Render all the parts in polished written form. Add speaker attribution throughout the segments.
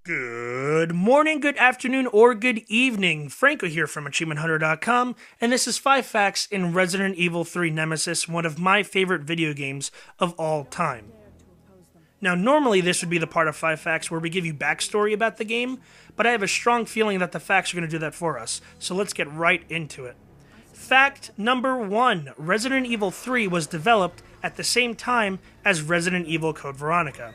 Speaker 1: Good morning, good afternoon, or good evening. Franco here from AchievementHunter.com, and this is 5 facts in Resident Evil 3 Nemesis, one of my favorite video games of all time. Now, normally this would be the part of 5 facts where we give you backstory about the game, but I have a strong feeling that the facts are going to do that for us, so let's get right into it. Fact number 1. Resident Evil 3 was developed at the same time as Resident Evil Code Veronica.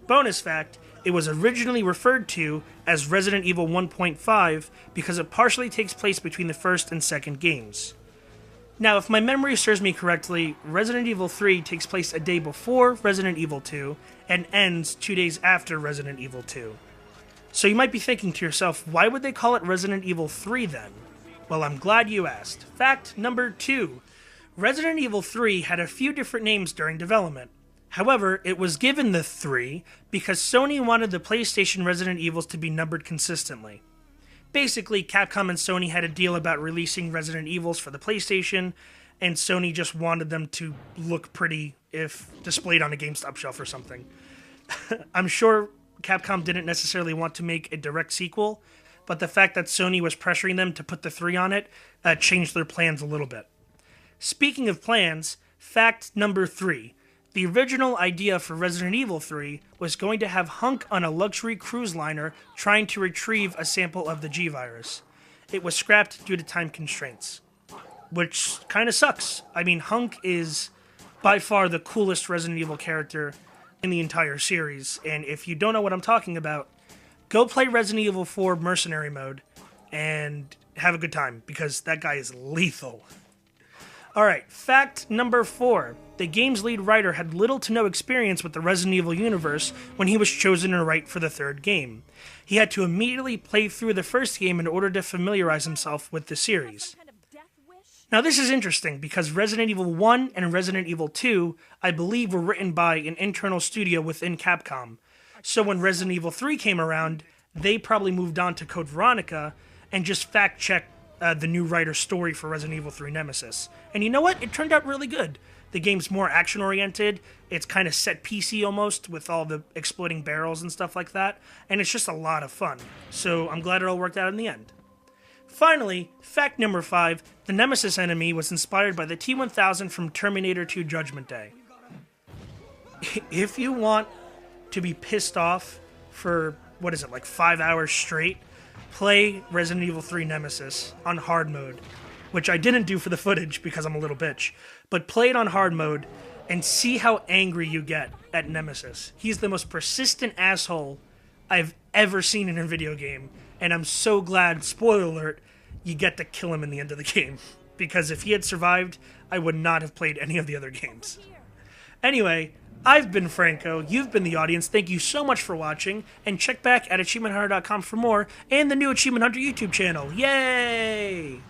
Speaker 1: Bonus fact, it was originally referred to as Resident Evil 1.5 because it partially takes place between the first and second games. Now, if my memory serves me correctly, Resident Evil 3 takes place a day before Resident Evil 2 and ends 2 days after Resident Evil 2. So you might be thinking to yourself, why would they call it Resident Evil 3 then? Well, I'm glad you asked. Fact number 2. Resident Evil 3 had a few different names during development. However, it was given the 3 because Sony wanted the PlayStation Resident Evils to be numbered consistently. Basically, Capcom and Sony had a deal about releasing Resident Evils for the PlayStation, and Sony just wanted them to look pretty if displayed on a GameStop shelf or something. I'm sure Capcom didn't necessarily want to make a direct sequel, but the fact that Sony was pressuring them to put the 3 on it changed their plans a little bit. Speaking of plans, fact number 3. The original idea for Resident Evil 3 was going to have Hunk on a luxury cruise liner trying to retrieve a sample of the G-Virus. It was scrapped due to time constraints, which kind of sucks. I mean, Hunk is by far the coolest Resident Evil character in the entire series, and if you don't know what I'm talking about, go play Resident Evil 4 Mercenary Mode and have a good time, because that guy is lethal. Alright, fact number 4. The game's lead writer had little to no experience with the Resident Evil universe when he was chosen to write for the third game. He had to immediately play through the first game in order to familiarize himself with the series. Now this is interesting because Resident Evil 1 and Resident Evil 2, I believe, were written by an internal studio within Capcom. So when Resident Evil 3 came around, they probably moved on to Code Veronica and just fact-checked the new writer's story for Resident Evil 3 Nemesis. And you know what? It turned out really good. The game's more action-oriented. It's kind of set-piecey almost, with all the exploding barrels and stuff like that. And it's just a lot of fun. So I'm glad it all worked out in the end. Finally, fact number 5. The Nemesis enemy was inspired by the T-1000 from Terminator 2 Judgment Day. If you want to be pissed off for, 5 hours straight, play Resident Evil 3 Nemesis on hard mode, which I didn't do for the footage because I'm a little bitch, but play it on hard mode and see how angry you get at Nemesis. He's the most persistent asshole I've ever seen in a video game, and I'm so glad, spoiler alert, you get to kill him in the end of the game, because if he had survived, I would not have played any of the other games. Anyway, I've been Franco, you've been the audience, thank you so much for watching, and check back at AchievementHunter.com for more, and the new Achievement Hunter YouTube channel. Yay!